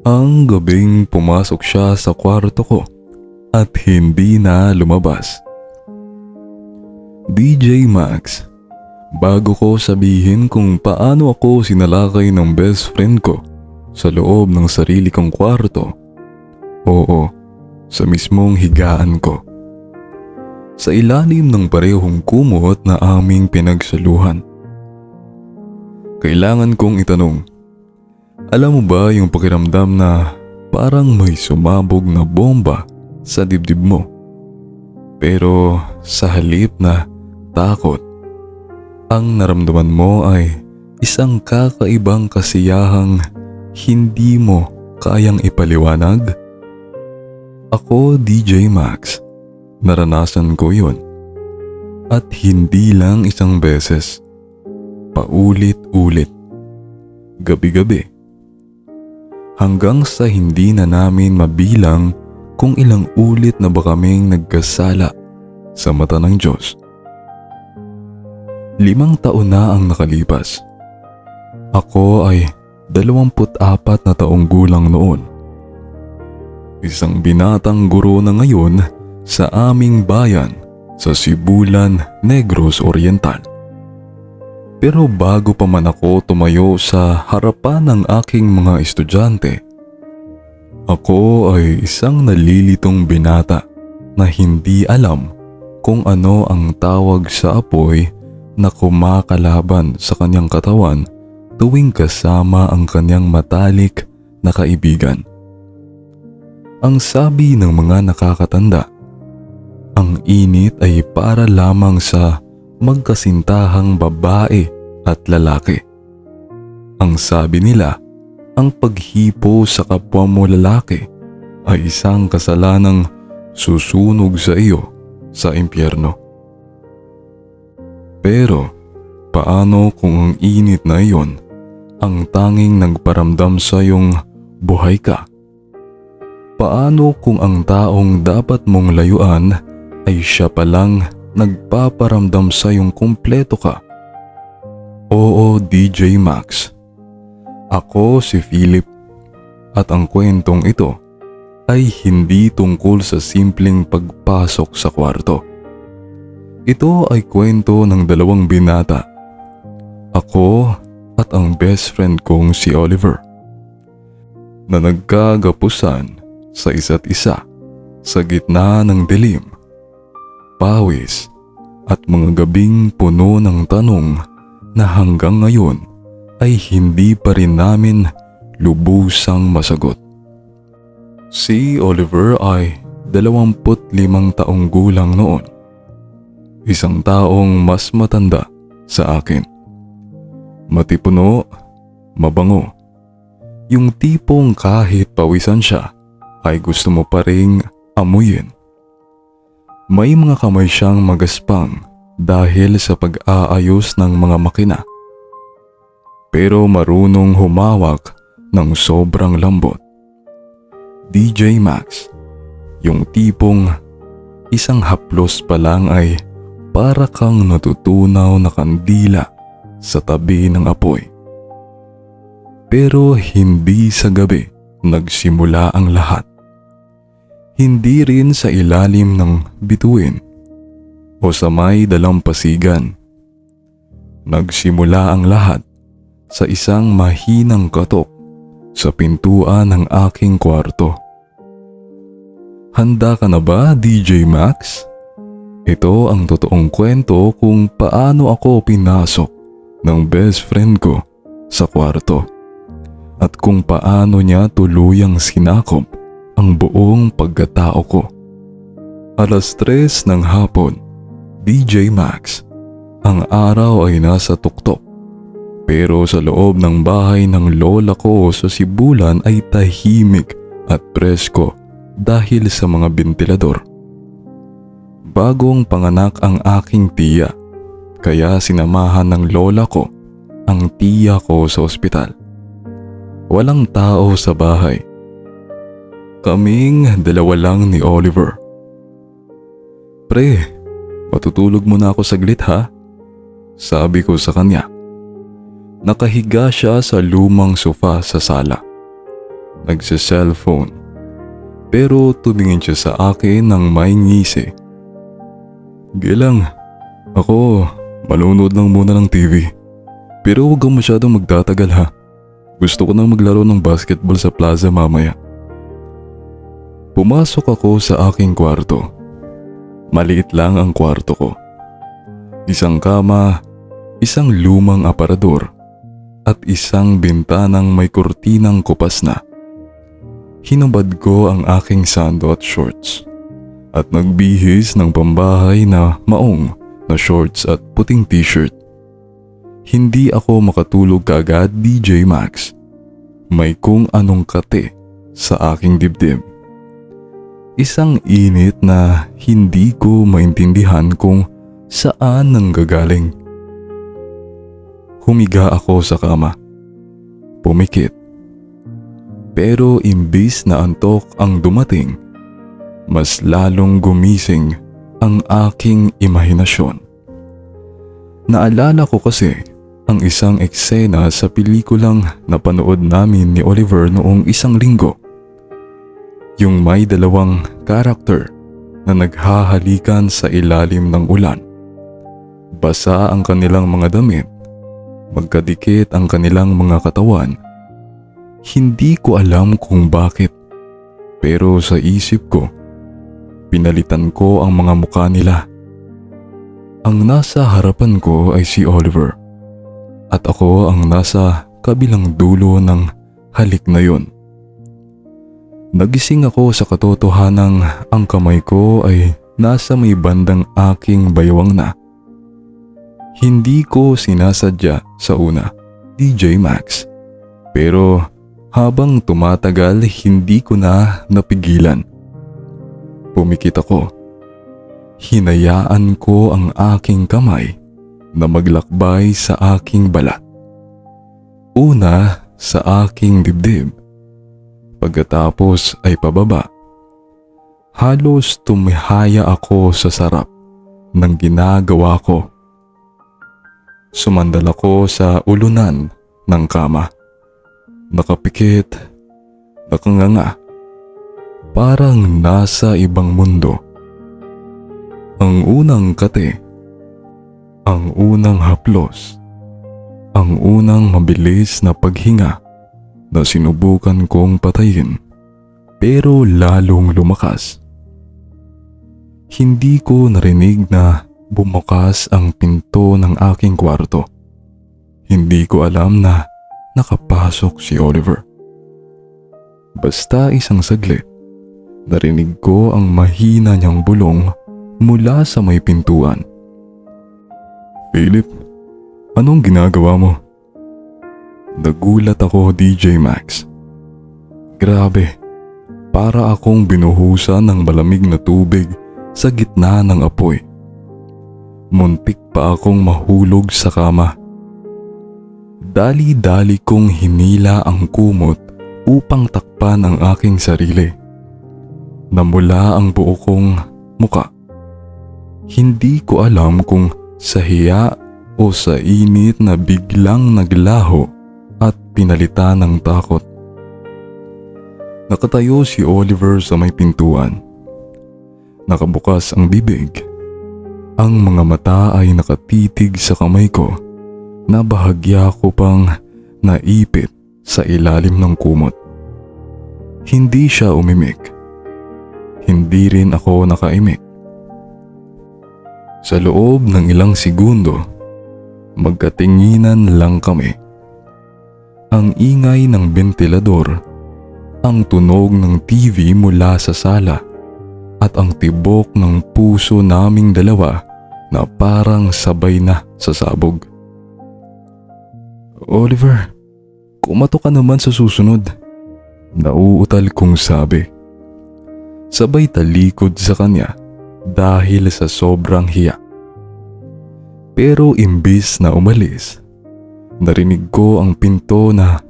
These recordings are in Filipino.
Ang gabing pumasok siya sa kwarto ko at hindi na lumabas. DJ Max, bago ko sabihin kung paano ako sinalakay ng best friend ko sa loob ng sarili kong kwarto, oo, sa mismong higaan ko, sa ilalim ng parehong kumot na aming pinagsaluhan. Kailangan kong itanong, alam mo ba yung pakiramdam na parang may sumabog na bomba sa dibdib mo? Pero sa halip na takot, ang naramdaman mo ay isang kakaibang kasiyahang hindi mo kayang ipaliwanag? Ako, DJ Max, naranasan ko yun. At hindi lang isang beses, paulit-ulit, gabi-gabi. Hanggang sa hindi na namin mabilang kung ilang ulit na ba kaming nagkasala sa mata ng Diyos. 5 taon na ang nakalipas. Ako ay 24 na taong gulang noon. Isang binatang guro na ngayon sa aming bayan sa Sibulan, Negros Oriental. Pero bago pa man ako tumayo sa harapan ng aking mga estudyante, ako ay isang nalilitong binata na hindi alam kung ano ang tawag sa apoy na kumakalaban sa kanyang katawan tuwing kasama ang kanyang matalik na kaibigan. Ang sabi ng mga nakakatanda, ang init ay para lamang sa magkasintahang babae at lalaki. Ang sabi nila, ang paghipo sa kapwa mo lalaki ay isang kasalanang susunog sa iyo sa impyerno. Pero paano kung ang init na iyon ang tanging nagparamdam sa iyong buhay ka? Paano kung ang taong dapat mong layuan ay siya palang nagpaparamdam sa iyong kumpleto ka? Oo, DJ Max. Ako si Philip at ang kwentong ito ay hindi tungkol sa simpleng pagpasok sa kwarto. Ito ay kwento ng 2 binata. Ako at ang best friend kong si Oliver, na nagkagapusan sa isa't isa sa gitna ng dilim, pawis at mga gabing puno ng tanong na hanggang ngayon ay hindi pa rin namin lubusang masagot. Si Oliver ay 25 taong gulang noon. Isang taong mas matanda sa akin. Matipuno, mabango. Yung tipong kahit pawisan siya ay gusto mo pa ring amuyin. May mga kamay siyang magaspang dahil sa pag-aayos ng mga makina. Pero marunong humawak ng sobrang lambot. DJ Max, yung tipong isang haplos pa lang ay para kang natutunaw na kandila sa tabi ng apoy. Pero hindi sa gabi nagsimula ang lahat. Hindi rin sa ilalim ng bituin o sa may dalampasigan. Nagsimula ang lahat sa isang mahinang katok sa pintuan ng aking kwarto. Handa ka na ba, DJ Max? Ito ang totoong kwento kung paano ako pinasok ng best friend ko sa kwarto at kung paano niya tuluyang sinakop ang buong pagkatao ko. 3:00 ng hapon, DJ Max. Ang araw ay nasa tuktok. Pero sa loob ng bahay ng lola ko sa Sibulan ay tahimik at presko dahil sa mga bentilador. Bagong panganak ang aking tiya, kaya sinamahan ng lola ko ang tiya ko sa ospital. Walang tao sa bahay. Kaming 2 lang ni Oliver. Pre, matutulog muna ako saglit ha? Sabi ko sa kanya. Nakahiga siya sa lumang sofa sa sala. nagse-cellphone. Pero tumingin siya sa akin ng may ngisi. Gilang, ako manonood lang muna ng TV. Pero huwag kang masyadong magtatagal ha. Gusto ko nang maglaro ng basketball sa plaza mamaya. Pumasok ako sa aking kwarto. Maliit lang ang kwarto ko. Isang kama, isang lumang aparador, at isang bintanang may kurtinang kupas na. Hinubad ko ang aking sando at shorts at nagbihis ng pambahay na maong na shorts at puting t-shirt. Hindi ako makatulog kaagad, DJ Max. May kung anong kate sa aking dibdib. Isang init na hindi ko maintindihan kung saan nanggagaling. Humiga ako sa kama. Pumikit. Pero imbis na antok ang dumating, mas lalong gumising ang aking imahinasyon. Naalala ko kasi ang isang eksena sa pelikulang napanood namin ni Oliver noong isang linggo. Yung may dalawang karakter na naghahalikan sa ilalim ng ulan. Basa ang kanilang mga damit, magkadikit ang kanilang mga katawan. Hindi ko alam kung bakit, pero sa isip ko, pinalitan ko ang mga mukha nila. Ang nasa harapan ko ay si Oliver. At ako ang nasa kabilang dulo ng halik na yun. Nagising ako sa katotohanang ang kamay ko ay nasa may bandang aking baywang na. Hindi ko sinasadya sa una, DJ Max. Pero habang tumatagal, hindi ko na napigilan. Pumikit ako. Hinayaan ko ang aking kamay na maglakbay sa aking balat. Una sa aking dibdib. Pagkatapos ay pababa. Halos tumihaya ako sa sarap ng ginagawa ko. Sumandal ako sa ulunan ng kama. Nakapikit, nakanganga. Parang nasa ibang mundo. Ang unang kate. Ang unang haplos, ang unang mabilis na paghinga na sinubukan kong patayin pero lalong lumakas. Hindi ko narinig na bumukas ang pinto ng aking kwarto. Hindi ko alam na nakapasok si Oliver. Basta isang saglit, narinig ko ang mahina niyang bulong mula sa may pintuan. Philip, anong ginagawa mo? Nagulat ako, DJ Max. Grabe, para akong binuhusan ng malamig na tubig sa gitna ng apoy. Muntik pa akong mahulog sa kama. Dali-dali kong hinila ang kumot upang takpan ang aking sarili. Namula ang buo kong muka. Hindi ko alam kung sa hiya o sa init na biglang naglaho at pinalitan ng takot. Nakatayo si Oliver sa may pintuan. Nakabukas ang bibig. Ang mga mata ay nakatitig sa kamay ko na bahagya ko pang naipit sa ilalim ng kumot. Hindi siya umimik. Hindi rin ako nakaimik. Sa loob ng ilang segundo, magkatinginan lang kami. Ang ingay ng bentilador, ang tunog ng TV mula sa sala, at ang tibok ng puso naming dalawa na parang sabay na sa sabog. Oliver, kumato ka naman sa susunod. Nauutal kong sabi. Sabay talikod sa kanya dahil sa sobrang hiya. Pero imbis na umalis, narinig ko ang pinto na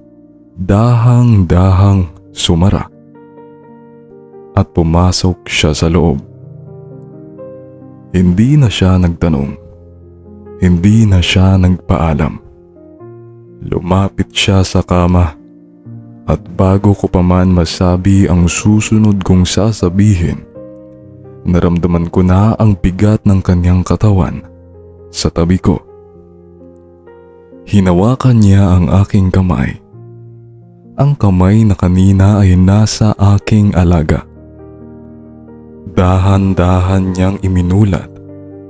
dahang-dahang sumara. At pumasok siya sa loob. Hindi na siya nagtanong. Hindi na siya nagpaalam. Lumapit siya sa kama At bago ko pa man masabi ang susunod kong sasabihin, naramdaman ko na ang bigat ng kanyang katawan sa tabi ko. Hinawakan niya ang aking kamay. Ang kamay na kanina ay nasa aking alaga. Dahan-dahan niyang iminulat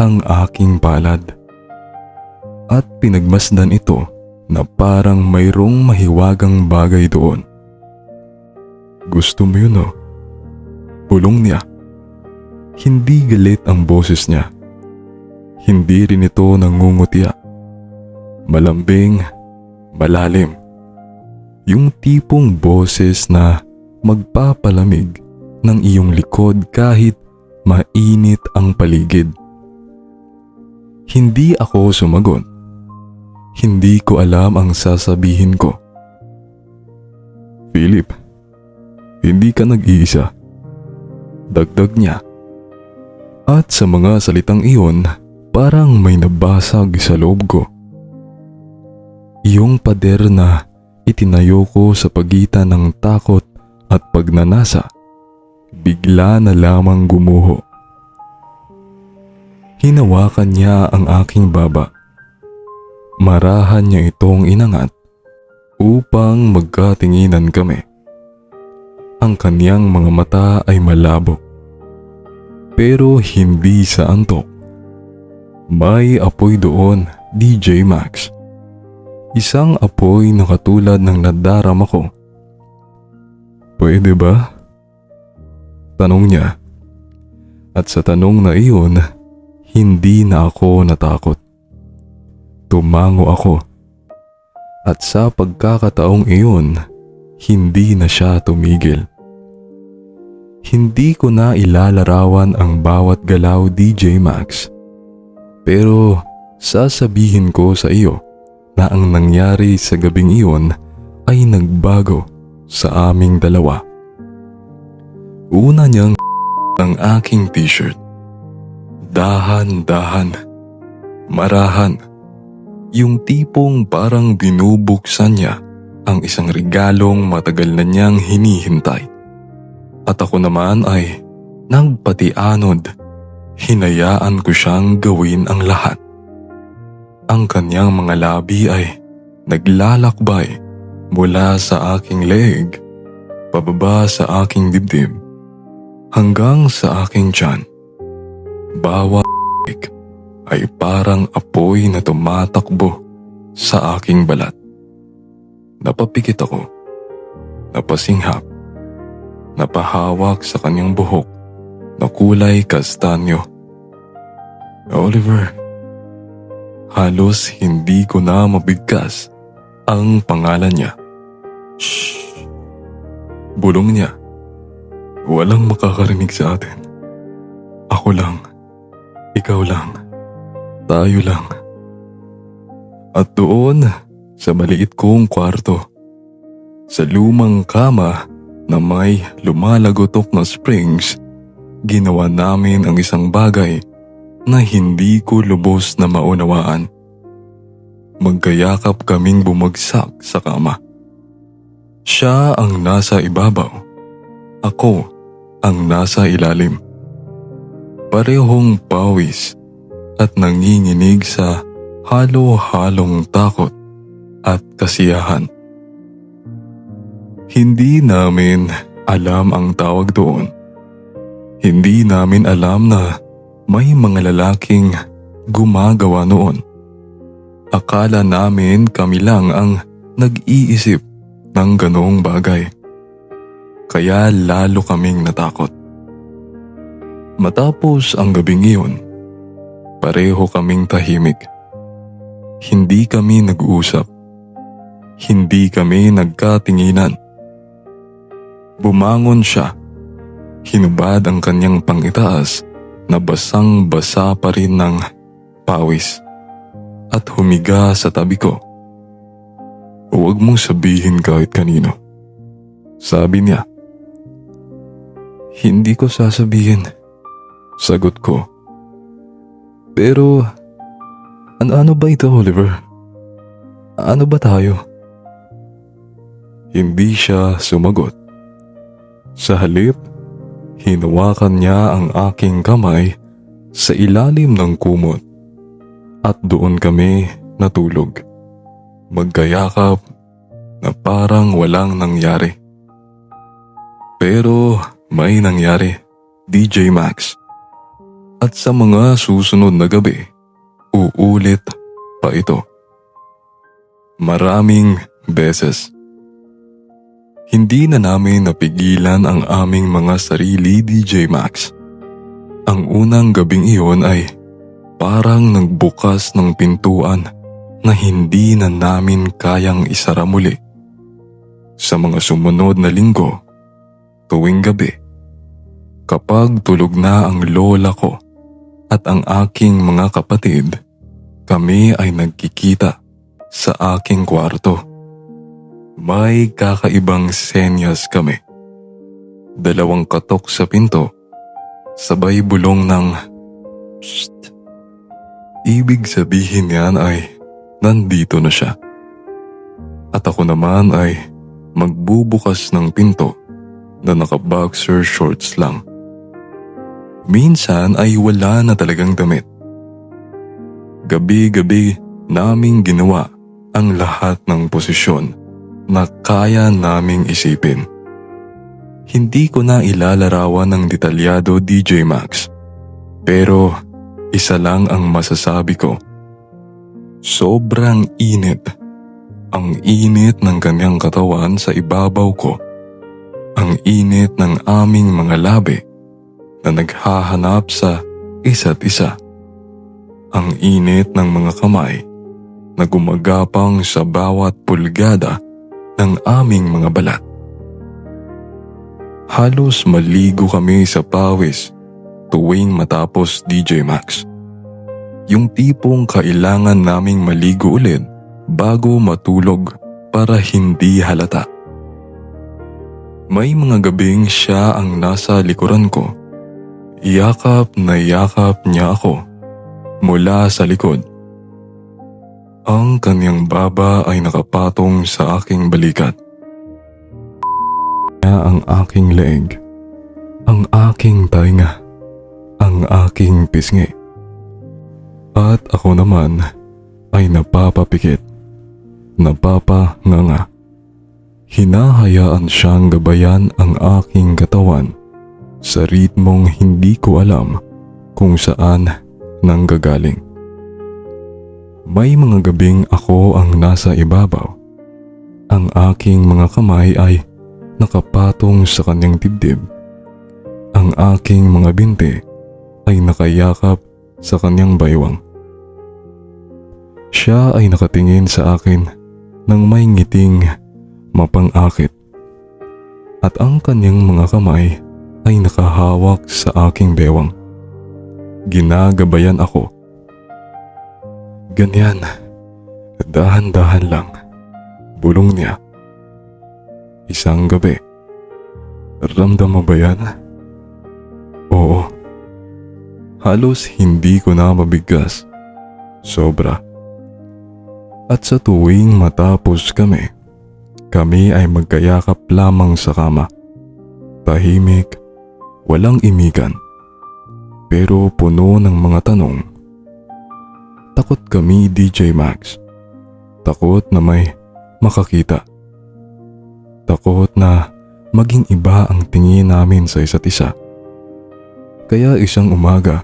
ang aking palad. At pinagmasdan ito na parang mayroong mahiwagang bagay doon. Gusto mo yun, oh? Bulong niya. Hindi galit ang boses niya. Hindi rin ito nangungutya. Malambing, malalim. Yung tipong boses na magpapalamig ng iyong likod kahit mainit ang paligid. Hindi ako sumagot. Hindi ko alam ang sasabihin ko. Philip, hindi ka nag-iisa. Dagdag niya. At sa mga salitang iyon, parang may nabasag sa loob ko. Yung pader na itinayo ko sa pagitan ng takot at pagnanasa, bigla na lamang gumuho. Hinawakan niya ang aking baba. Marahan niya itong inangat upang magkatinginan kami. Ang kaniyang mga mata ay malabo, pero hindi sa antok. May apoy doon, DJ Max. Isang apoy na katulad ng nadarama ko. Pwede ba? Tanong niya. At sa tanong na iyon, hindi na ako natakot. Tumango ako. At sa pagkakataong iyon, hindi na siya tumigil. Hindi ko na ilalarawan ang bawat galaw, DJ Max. Pero sasabihin ko sa iyo na ang nangyari sa gabing iyon ay nagbago sa aming dalawa. Una niyang ang aking t-shirt. Dahan-dahan. Marahan. Yung tipong parang binubuksan niya ang isang regalong matagal na niyang hinihintay. At ako naman ay nagpatianod. Hinayaan ko siyang gawin ang lahat. Ang kanyang mga labi ay naglalakbay mula sa aking leeg, pababa sa aking dibdib, hanggang sa aking tiyan. Bawat ay parang apoy na tumatakbo sa aking balat. Napapikit ako, napasinghap, napahawak sa kanyang buhok na kulay kastanyo. Oliver, halos hindi ko na mabigkas ang pangalan niya. Shh! Bulong niya. Walang makakarinig sa atin. Ako lang. Ikaw lang. Tayo lang. At doon, sa maliit kong kwarto, sa lumang kama na may lumalagotok na springs, ginawa namin ang isang bagay na hindi ko lubos na maunawaan. Magkayakap kaming bumagsak sa kama. Siya ang nasa ibabaw. Ako ang nasa ilalim. Parehong pawis at nanginginig sa halo-halong takot at kasiyahan. Hindi namin alam ang tawag doon. Hindi namin alam na may mga lalaking gumagawa noon. Akala namin kami lang ang nag-iisip ng ganoong bagay. Kaya lalo kaming natakot. Matapos ang gabing iyon, pareho kaming tahimik. Hindi kami nag-uusap. Hindi kami nagkatinginan. Bumangon siya. Hinubad ang kanyang pangitaas na basang-basa pa rin ng pawis at humiga sa tabi ko. Huwag mong sabihin kahit kanino. Sabi niya. Hindi ko sasabihin. Sagot ko. Pero ano ba ito, Oliver? Ano ba tayo? Hindi siya sumagot. Sa halip, hinawakan niya ang aking kamay sa ilalim ng kumot at doon kami natulog. Magkayakap na parang walang nangyari. Pero may nangyari, DJ Max. At sa mga susunod na gabi, uulit pa ito. Maraming beses. Hindi na namin napigilan ang aming mga sarili, DJ Max. Ang unang gabing iyon ay parang nagbukas ng pintuan na hindi na namin kayang isara muli. Sa mga sumunod na linggo, tuwing gabi, kapag tulog na ang lola ko at ang aking mga kapatid, kami ay nagkikita sa aking kwarto. May kakaibang senyas kami. 2 katok sa pinto, sabay bulong ng "Psst." Ibig sabihin yan ay nandito na siya. At ako naman ay magbubukas ng pinto na naka-boxer shorts lang. Minsan ay wala na talagang damit. Gabi-gabi naming ginawa ang lahat ng posisyon na kaya naming isipin. Hindi ko na ilalarawan ng detalyado, DJ Max. Pero isa lang ang masasabi ko. Sobrang init. Ang init ng kanyang katawan sa ibabaw ko. Ang init ng aming mga labi na naghahanap sa isa't isa. Ang init ng mga kamay na gumagapang sa bawat pulgada ng aming mga balat. Halos maligo kami sa pawis tuwing matapos, DJ Max. Yung tipong kailangan naming maligo ulit bago matulog para hindi halata. May mga gabing siya ang nasa likuran ko. Yakap na yakap niya ako mula sa likod. Ang kanyang baba ay nakapatong sa aking balikat. Ang aking leeg, ang aking tainga, ang aking pisngi. At ako naman ay napapapikit, napapanganga. Hinahayaan siyang gabayan ang aking katawan sa ritmong hindi ko alam kung saan nanggagaling. May mga gabing ako ang nasa ibabaw. Ang aking mga kamay ay nakapatong sa kanyang dibdib. Ang aking mga binti ay nakayakap sa kanyang baywang. Siya ay nakatingin sa akin ng may ngiting mapang-akit. At ang kanyang mga kamay ay nakahawak sa aking bewang. Ginagabayan ako. Ganyan, dahan-dahan lang, bulong niya. Isang gabi, ramdam mo ba yan? Oo. Halos hindi ko na mabigkas. Sobra. At sa tuwing matapos kami ay magkayakap lamang sa kama. Tahimik, walang imikan, pero puno ng mga tanong. Takot kami, DJ Max. Takot na may makakita. Takot na maging iba ang tingin namin sa isa't isa. Kaya isang umaga,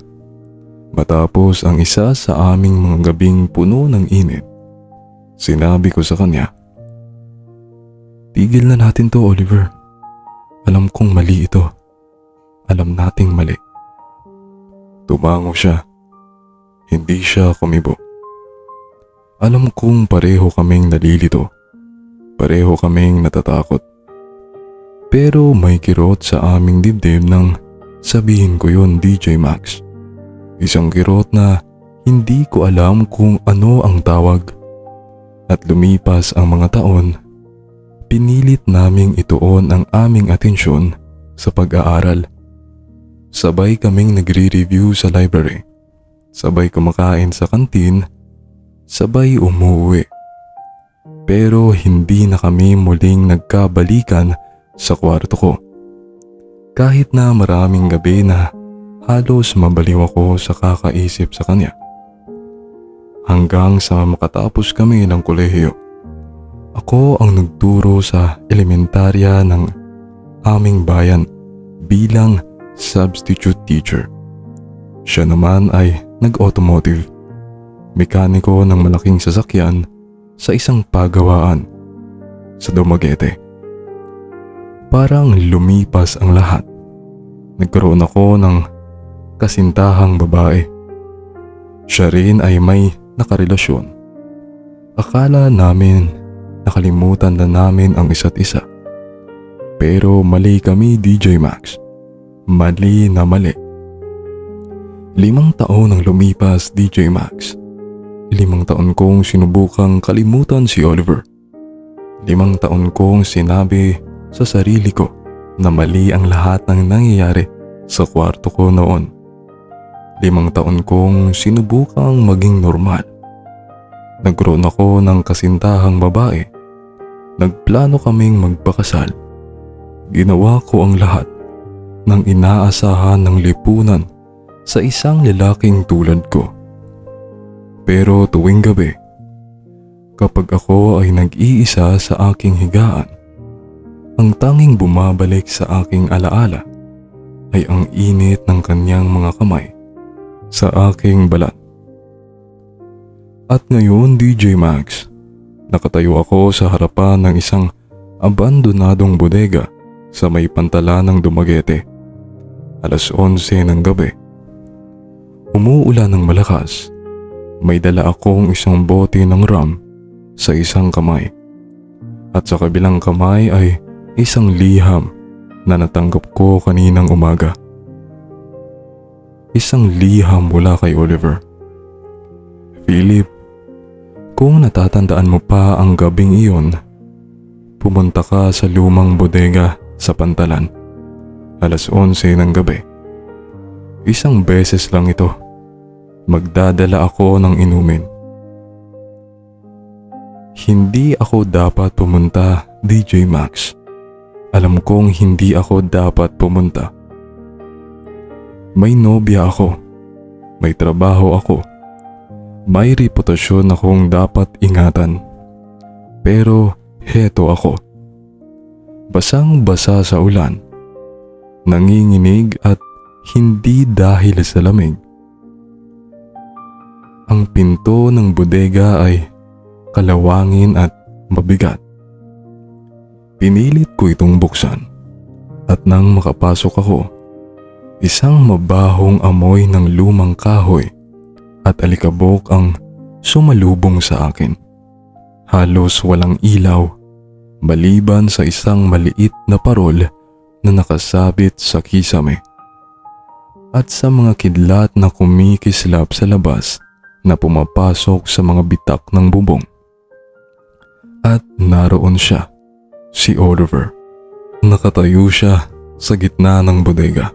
matapos ang isa sa aming mga gabing puno ng init, sinabi ko sa kanya, "Tigil na natin to, Oliver. Alam kong mali ito. Alam nating mali." Tumango siya. Hindi siya kumibo. Alam kong pareho kaming nalilito. Pareho kaming natatakot. Pero may kirot sa aming dibdib nang sabihin ko yun, DJ Max. Isang kirot na hindi ko alam kung ano ang tawag. At lumipas ang mga taon, pinilit naming ituon ang aming atensyon sa pag-aaral. Sabay kaming nagre-review sa library. Sabay kumakain sa kantin. Sabay umuwi. Pero hindi na kami muling nagkabalikan sa kwarto ko. Kahit na maraming gabi na halos mabaliw ako sa kakaisip sa kanya. Hanggang sa makatapos kami ng kolehiyo. Ako ang nagturo sa elementarya ng aming bayan bilang substitute teacher. Siya naman ay nag-automotive. Mekaniko ng malaking sasakyan sa isang pagawaan sa Dumaguete. Parang lumipas ang lahat. Nagkaroon ako ng kasintahang babae. Siya rin ay may nakarelasyon. Akala namin nakalimutan na namin ang isa't isa. Pero mali kami, DJ Max. Mali na mali. 5 taon ang lumipas, DJ Max. 5 taon kong sinubukang kalimutan si Oliver. 5 taon kong sinabi sa sarili ko na mali ang lahat ng nangyayari sa kwarto ko noon. 5 taon kong sinubukang maging normal. Nagkaroon ako ng kasintahang babae. Nagplano kaming magpakasal. Ginawa ko ang lahat ng inaasahan ng lipunan sa isang lalaking tulad ko. Pero tuwing gabi, kapag ako ay nag-iisa sa aking higaan, ang tanging bumabalik sa aking alaala ay ang init ng kanyang mga kamay sa aking balat. At ngayon, DJ Max, nakatayo ako sa harapan ng isang abandonadong bodega sa may pantalan ng Dumaguete. 11:00 ng gabi. Umuulan ng malakas. May dala akong isang bote ng rum sa isang kamay. At sa kabilang kamay ay isang liham na natanggap ko kaninang umaga. Isang liham mula kay Oliver. Philip, kung natatandaan mo pa ang gabing iyon, pumunta ka sa lumang bodega sa pantalan. 11:00 ng gabi. Isang beses lang ito. Magdadala ako ng inumin. Hindi ako dapat pumunta, DJ Max. Alam kong hindi ako dapat pumunta. May nobya ako. May trabaho ako. May reputasyon akong dapat ingatan. Pero heto ako. Basang-basa sa ulan. Nanginginig at hindi dahil sa lamig. Ang pinto ng bodega ay kalawangin at mabigat. Pinilit ko itong buksan at nang makapasok ako, isang mabahong amoy ng lumang kahoy at alikabok ang sumalubong sa akin. Halos walang ilaw maliban sa isang maliit na parol na nakasabit sa kisame at sa mga kidlat na kumikislap sa labas na pumapasok sa mga bitak ng bubong. At naroon siya, si Oliver. Nakatayo siya sa gitna ng bodega.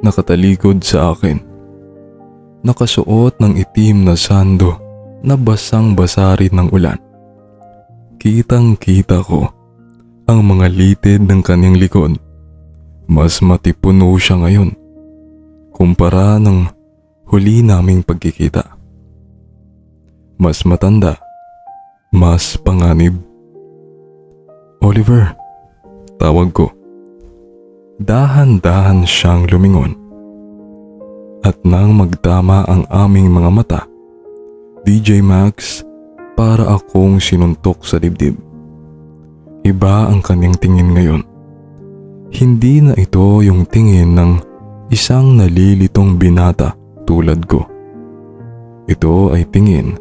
Nakatalikod sa akin. Nakasuot ng itim na sando na basang-basa rin ng ulan. Kitang-kita ko ang mga litid ng kanyang likod. Mas matipuno siya ngayon kumpara ng huli naming pagkikita. Mas matanda, mas panganib. Oliver, tawag ko. Dahan-dahan siyang lumingon. At nang magtama ang aming mga mata, DJ Max, para akong sinuntok sa dibdib. Iba ang kanyang tingin ngayon. Hindi na ito yung tingin ng isang nalilitong binata tulad ko. Ito ay tingin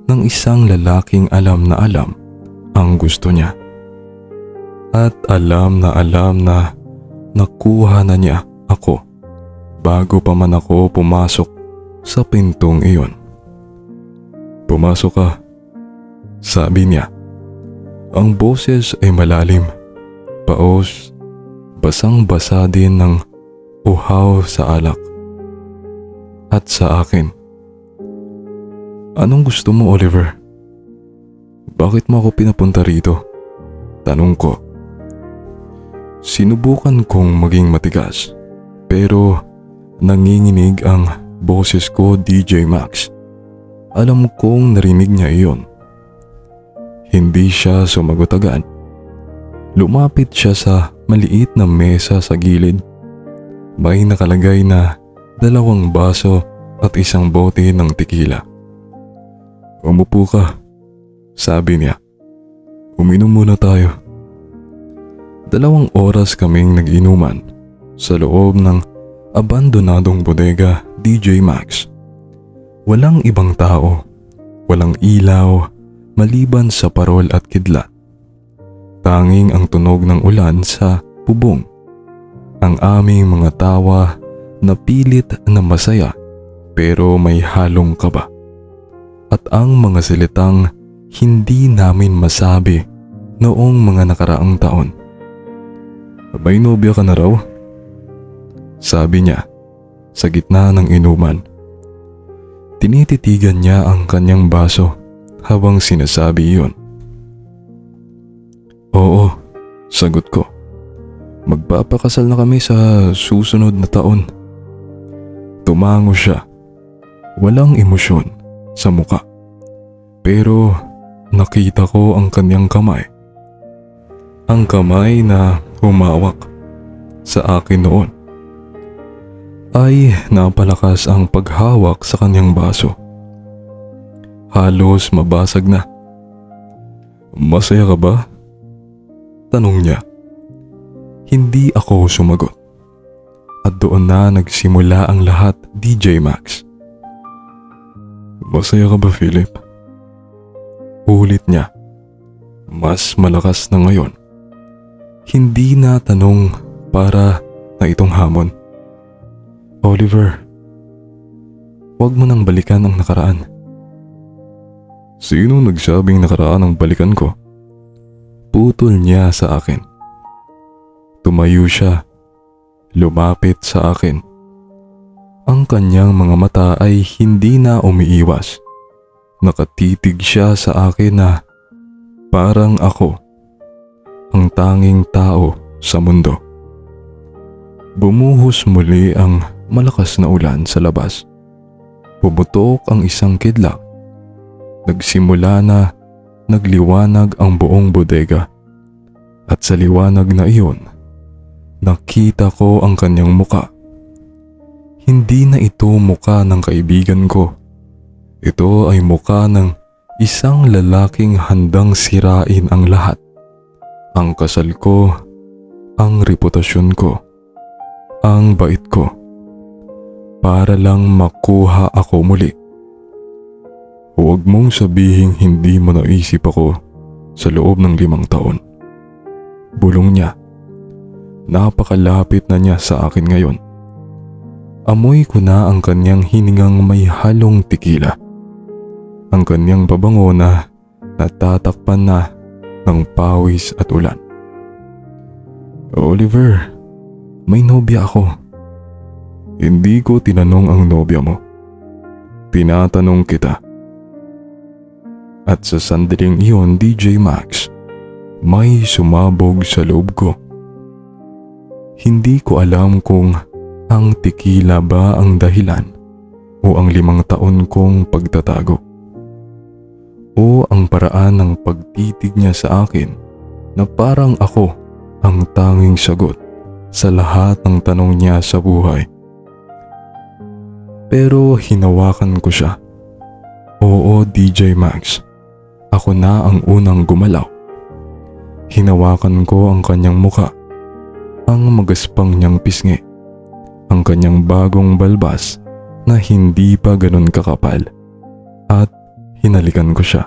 ng isang lalaking alam na alam ang gusto niya. At alam na nakuha na niya ako bago pa man ako pumasok sa pintong iyon. Pumasok ka, sabi niya. Ang boses ay malalim, paos, basang-basa din ng uhaw sa alak. At sa akin, anong gusto mo, Oliver? Bakit mo ako pinapunta rito? Tanong ko. Sinubukan kong maging matigas pero nanginginig ang boses ko, DJ Max. Alam kong narinig niya iyon. Hindi siya sumagot agad. Lumapit siya sa maliit na mesa sa gilid. May nakalagay na 2 baso at isang bote ng tequila. Umupo ka, sabi niya. Uminom muna tayo. 2 oras kaming nag-inuman sa loob ng abandonadong bodega, DJ Max. Walang ibang tao, walang ilaw, maliban sa parol at kidlat. Tanging ang tunog ng ulan sa bubong. Ang aming mga tawa na pilit na masaya pero may halong kaba. At ang mga salitang hindi namin masabi noong mga nakaraang taon. May nobya ka na raw? Sabi niya sa gitna ng inuman. Tinititigan niya ang kanyang baso habang sinasabi iyon. Oo, sagot ko. Magpapakasal na kami sa susunod na taon. Tumango siya. Walang emosyon sa muka. Pero nakita ko ang kanyang kamay. Ang kamay na humawak sa akin noon. Ay napalakas ang paghawak sa kanyang baso. Halos mabasag na. Masaya ka ba? Tanong niya. Hindi ako sumagot. At doon na nagsimula ang lahat, DJ Max. Masaya ka ba, Philip? Ulit niya. Mas malakas na ngayon. Hindi na tanong para na itong hamon. Oliver, huwag mo nang balikan ang nakaraan. Sino nagsabing nakaraan ang balikan ko? Putol niya sa akin. Tumayo siya. Lumapit sa akin. Ang kanyang mga mata ay hindi na umiiwas. Nakatitig siya sa akin na parang ako ang tanging tao sa mundo. Bumuhos muli ang malakas na ulan sa labas. Pumutok ang isang kidlat. Nagsimula na nagliwanag ang buong bodega. At sa liwanag na iyon, nakita ko ang kanyang muka. Hindi na ito muka ng kaibigan ko. Ito ay muka ng isang lalaking handang sirain ang lahat. Ang kasal ko, ang reputasyon ko, ang bait ko. Para lang makuha ako muli. Huwag mong sabihing hindi mo naisip ako sa loob ng 5 taon. Bulong niya. Napakalapit na niya sa akin ngayon. Amoy ko na ang kanyang hiningang may halong tequila. Ang kanyang pabango na natatakpan na ng pawis at ulan. Oliver, may nobya ako. Hindi ko tinanong ang nobya mo. Tinatanong kita. At sa sandaling iyon, DJ Max, may sumabog sa loob ko. Hindi ko alam kung ang tequila ba ang dahilan o ang 5 taon kong pagtatago. O ang paraan ng pagtitig niya sa akin na parang ako ang tanging sagot sa lahat ng tanong niya sa buhay. Pero hinawakan ko siya. Oo, DJ Max. Ako na ang unang gumalaw. Hinawakan ko ang kanyang muka, ang magaspang niyang pisngi, ang kanyang bagong balbas na hindi pa ganun kakapal, at hinalikan ko siya.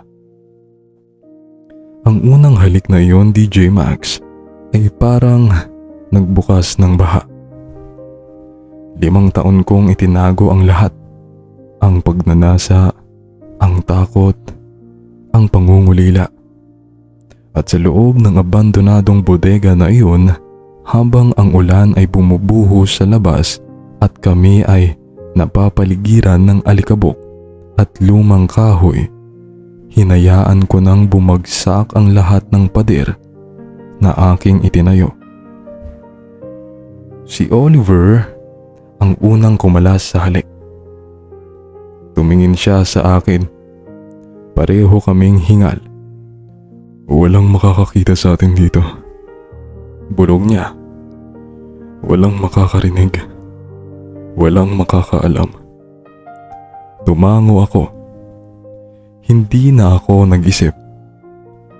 Ang unang halik na iyon, DJ Max, ay parang nagbukas ng baha. 5 taon kong itinago ang lahat. Ang pagnanasa, ang takot, ang pangungulila. At sa loob ng abandonadong bodega na iyon, habang ang ulan ay bumubuhos sa labas at kami ay napapaligiran ng alikabok at lumang kahoy, hinayaan ko nang bumagsak ang lahat ng pader na aking itinayo. Si Oliver ang unang kumalas sa halik. Tumingin siya sa akin. Pareho kaming hingal. Walang makakakita sa atin dito. Bulog niya. Walang makakarinig. Walang makakaalam. Tumango ako. Hindi na ako nag-isip.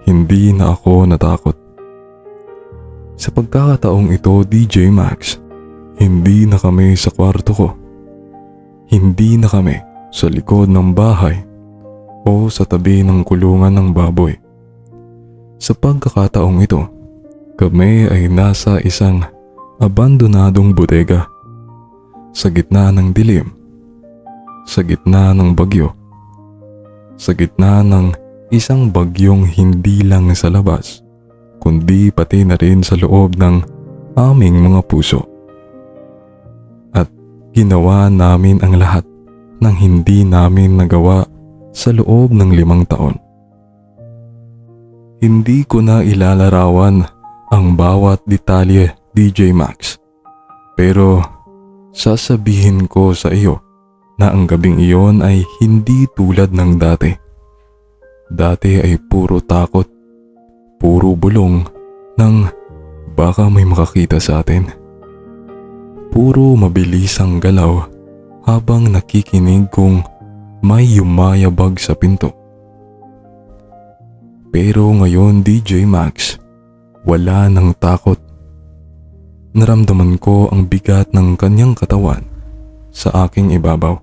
Hindi na ako natakot. Sa pagkakataong ito, DJ Max, hindi na kami sa kwarto ko. Hindi na kami sa likod ng bahay o sa tabi ng kulungan ng baboy. Sa pagkakataong ito, kami ay nasa isang abandonadong bodega. Sa gitna ng dilim, sa gitna ng bagyo, sa gitna ng isang bagyong hindi lang sa labas, kundi pati na rin sa loob ng aming mga puso. At ginawa namin ang lahat ng hindi namin nagawa sa loob ng 5 taon. Hindi ko na ilalarawan ang bawat detalye, DJ Max. Pero sasabihin ko sa iyo na ang gabing iyon ay hindi tulad ng dati. Dati ay puro takot, puro bulong ng baka may makakita sa atin. Puro mabilis ang galaw habang nakikinig kung may yumayabag sa pinto. Pero ngayon, DJ Max, wala nang takot. Naramdaman ko ang bigat ng kanyang katawan sa aking ibabaw.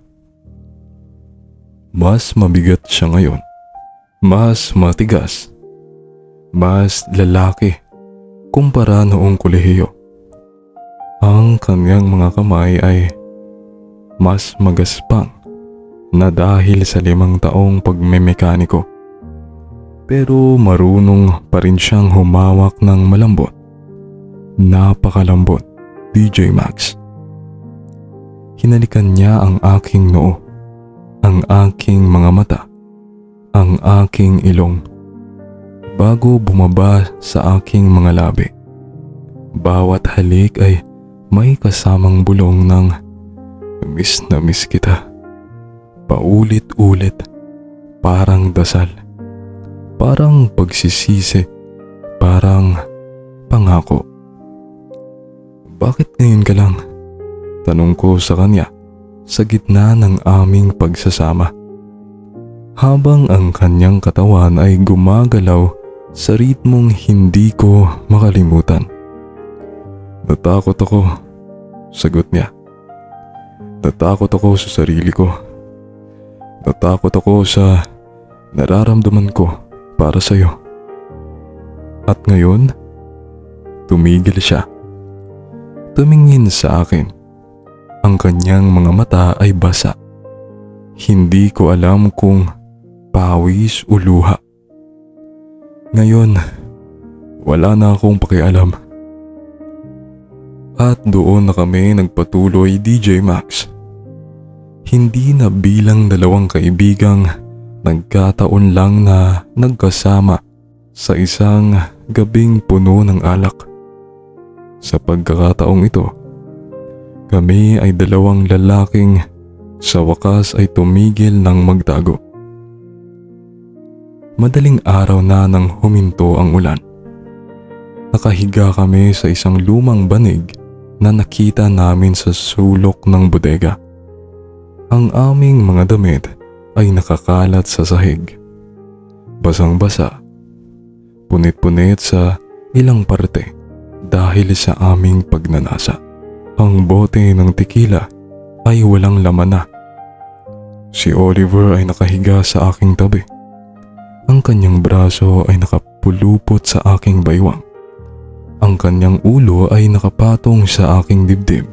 Mas mabigat siya ngayon. Mas matigas. Mas lalaki kumpara noong kolehiyo. Ang kanyang mga kamay ay mas magaspang na dahil sa 5 taong pagmemekaniko. Pero marunong pa rin siyang humawak ng malambot. Napakalambot, DJ Max. Hinalikan niya ang aking noo, ang aking mga mata, ang aking ilong, bago bumaba sa aking mga labi. Bawat halik ay may kasamang bulong ng miss na miss kita. Paulit-ulit, parang dasal, parang pagsisisi, parang pangako. Bakit ngayon ka lang? Tanong ko sa kanya sa gitna ng aming pagsasama. Habang ang kanyang katawan ay gumagalaw sa ritmong hindi ko makalimutan. Natakot ako, sagot niya. Natakot ako sa sarili ko. Natakot ako sa nararamdaman ko para sa iyo. At ngayon, tumigil siya. Tumingin sa akin. Ang kanyang mga mata ay basa. Hindi ko alam kung pawis o luha. Ngayon, wala na akong pakialam. At doon na kami nagpatuloy, DJ Max. Hindi na bilang 2 kaibigang nagkataon lang na nagkasama sa isang gabing puno ng alak. Sa pagkakataong ito, kami ay 2 lalaking sa wakas ay tumigil ng magtago. Madaling araw na nang huminto ang ulan. Nakahiga kami sa isang lumang banig na nakita namin sa sulok ng bodega. Ang aming mga damit ay nakakalat sa sahig. Basang-basa, punit-punit sa ilang parte dahil sa aming pagnanasa. Ang bote ng tequila ay walang laman na. Si Oliver ay nakahiga sa aking tabi. Ang kanyang braso ay nakapulupot sa aking baywang. Ang kanyang ulo ay nakapatong sa aking dibdib.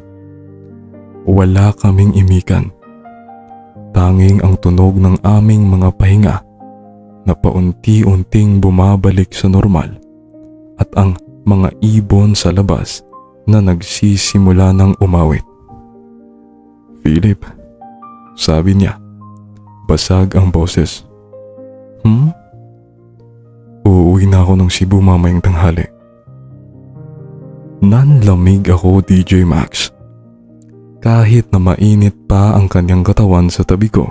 Wala kaming imikan. Tanging ang tunog ng aming mga pahinga na paunti-unting bumabalik sa normal at ang mga ibon sa labas na nagsisimula ng umawit. Philip, sabi niya, basag ang boses. Uuwi na ako ng Cebu mamayang tanghali. Nanlamig ako, DJ Max. Kahit na mainit pa ang kanyang katawan sa tabi ko,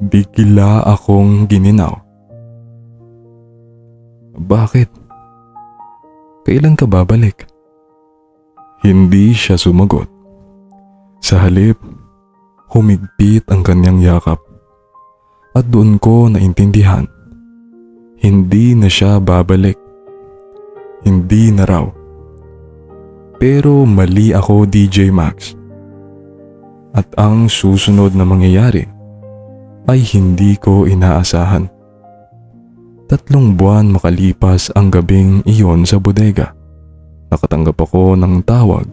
bigla akong gininaw. Bakit? Kailan ka babalik? Hindi siya sumagot. Sa halip, humigpit ang kanyang yakap. At doon ko naintindihan, hindi na siya babalik. Hindi na raw. Pero mali ako, DJ Max. At ang susunod na mangyayari ay hindi ko inaasahan. 3 buwan makalipas ang gabing iyon sa bodega. Nakatanggap ako ng tawag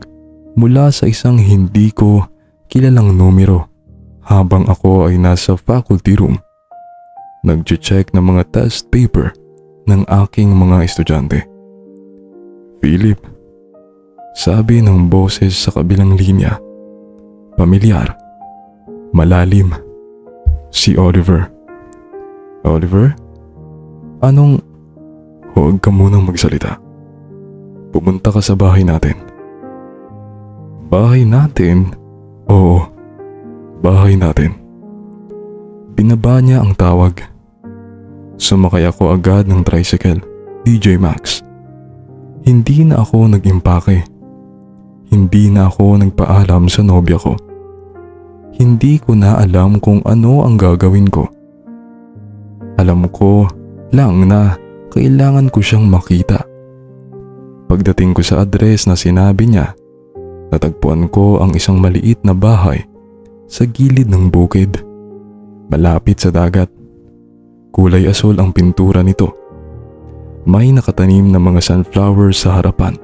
mula sa isang hindi ko kilalang numero habang ako ay nasa faculty room. Nag-check ng mga test paper ng aking mga estudyante. Philip, sabi ng boses sa kabilang linya. Pamilyar, malalim. Si Oliver. Oliver? Anong... Huwag ka munang magsalita. Pumunta ka sa bahay natin. Bahay natin? Oo, bahay natin. Binaba niya ang tawag. Sumakay ako agad ng tricycle, DJ Max. Hindi na ako nag-impake. Hindi na ako nagpaalam sa nobya ko. Hindi ko na alam kung ano ang gagawin ko. Alam ko lang na kailangan ko siyang makita. Pagdating ko sa address na sinabi niya, natagpuan ko ang isang maliit na bahay sa gilid ng bukid, malapit sa dagat. Kulay asul ang pintura nito. May nakatanim na mga sunflowers sa harapan.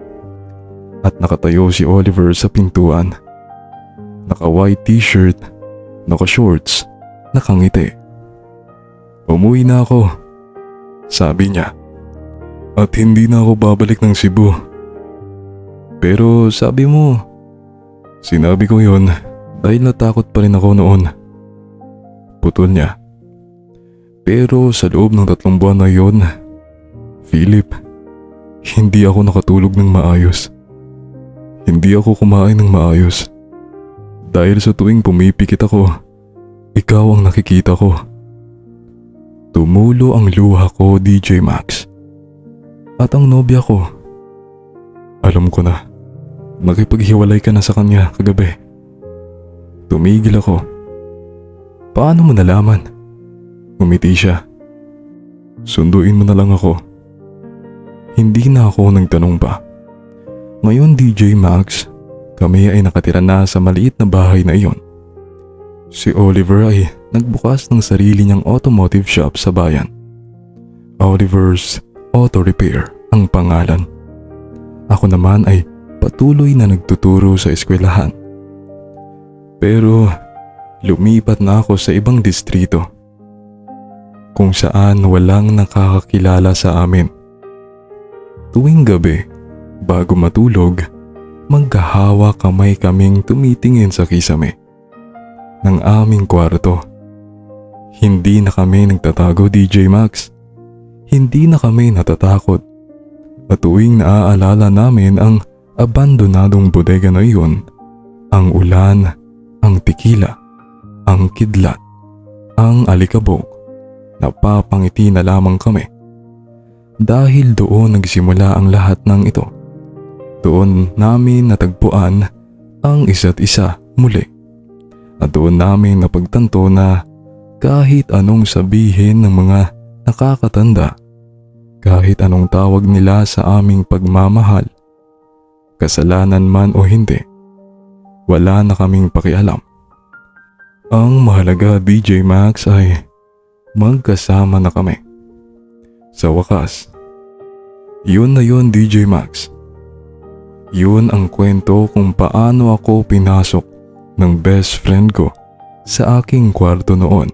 At nakatayo si Oliver sa pintuan. Naka-white t-shirt, naka-shorts, nakangiti. Umuwi na ako, sabi niya. At hindi na ako babalik ng Cebu. Pero sabi mo, sinabi ko yon dahil natakot pa rin ako noon. Putol niya. Pero sa loob ng 3 buwan na yon, Philip, hindi ako nakatulog ng maayos. Hindi ako kumain ng maayos. Dahil sa tuwing pumipikit ako, ikaw ang nakikita ko. Tumulo ang luha ko, DJ Max. At ang nobya ko, alam ko na, nakipaghiwalay ka na sa kanya kagabi. Tumigil ako. Paano mo nalaman? Ngumiti siya. Sunduin mo na lang ako. Hindi na ako nagtanong pa. Ngayon, DJ Max, kami ay nakatira na sa maliit na bahay na iyon. Si Oliver ay nagbukas ng sarili niyang automotive shop sa bayan. Oliver's Auto Repair ang pangalan. Ako naman ay patuloy na nagtuturo sa eskwelahan. Pero lumipat na ako sa ibang distrito kung saan walang nakakakilala sa amin. Tuwing gabi, bago matulog, magkahawa kamay kaming tumitingin sa kisame ng aming kwarto. Hindi na kami nagtatago, DJ Max. Hindi na kami natatakot. At tuwing naaalala namin ang abandonadong bodega na iyon, ang ulan, ang tekila, ang kidlat, ang alikabok, napapangiti na lamang kami. Dahil doon nagsimula ang lahat ng ito. Doon namin natagpuan ang isa't isa muli. At doon namin napagtanto na kahit anong sabihin ng mga nakakatanda, kahit anong tawag nila sa aming pagmamahal, kasalanan man o hindi, wala na kaming pakialam. Ang mahalaga, DJ Max, ay magkasama na kami. Sa wakas, yun na yun, DJ Max. Yun ang kwento kung paano ako pinasok ng best friend ko sa aking kwarto noon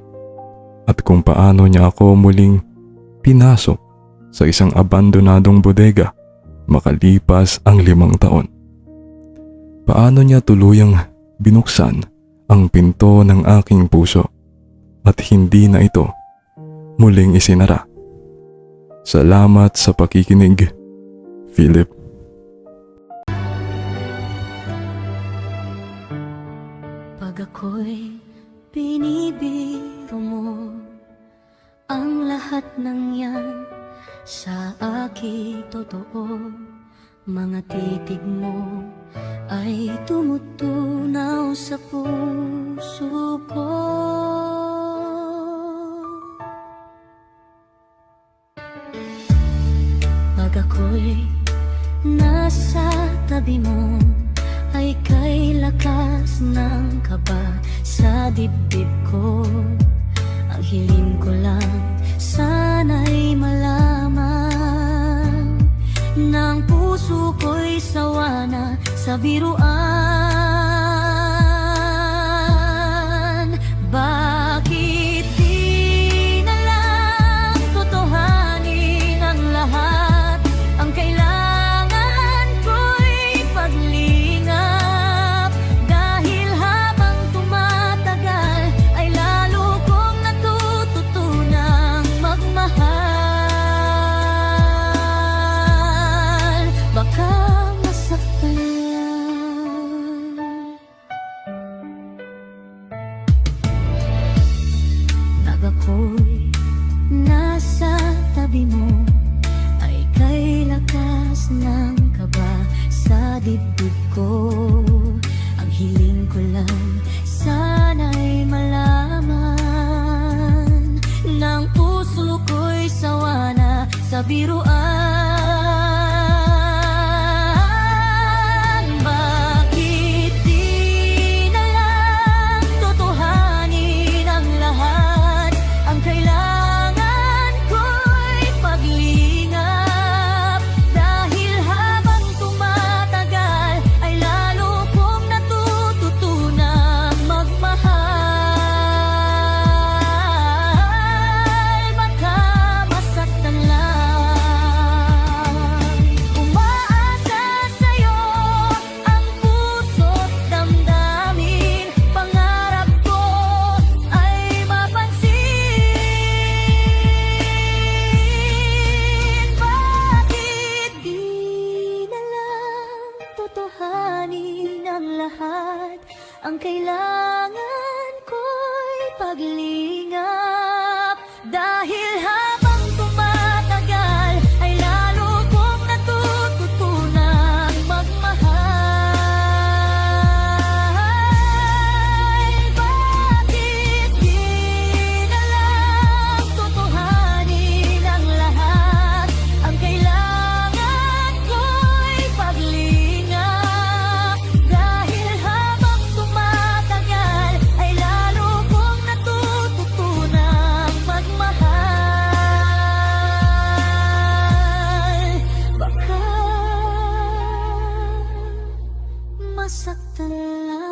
at kung paano niya ako muling pinasok sa isang abandonadong bodega makalipas ang 5 taon. Paano niya tuluyang binuksan ang pinto ng aking puso at hindi na ito muling isinara. Salamat sa pakikinig, Philip. Pag ako'y binibiro mo, ang lahat ng yan sa akin totoo. Mga titig mo ay tumutunaw sa puso ko. Pag ako'y nasa tabi mo, ay kay lakas ng kaba sa dibdib ko. Ang hiling ko lang sana'y malaman ng puso ko'y sawa na sa biruan. Bakit di na lang totohanin ang lahat? Ang kailangan ko'y paglingap, dahil habang tumatagal ay lalo kong natututunang magmahal. Baka masaktan lang. Pag ako'y nasa tabi mo, ay kay lakas ng kaba sa dibdib ko. Ang hiling ko lang sana'y malaman ng puso ko'y sawa na sa biruan. Bakit di na lang totohanin ang lahat? Ang kailangan ko'y paglingap, dahil habang tumatagal ay lalo kong natututunang magmahal. Baka masaktan lang. Umaasa sa'yo ang puso't damdamin, pangarap ko ay mapansin. Bakit di na lang totohanin ang lahat? Ang kailangan ko'y paglingap, dahil habang tumatagal ay lalo kong natututunang magmahal. Bakit di na lang totohanin ang lahat? Ang kailangan ko'y paglingap, dahil habang tumatagal ay lalo kong natututunang magmahal. Baka masaktan lang.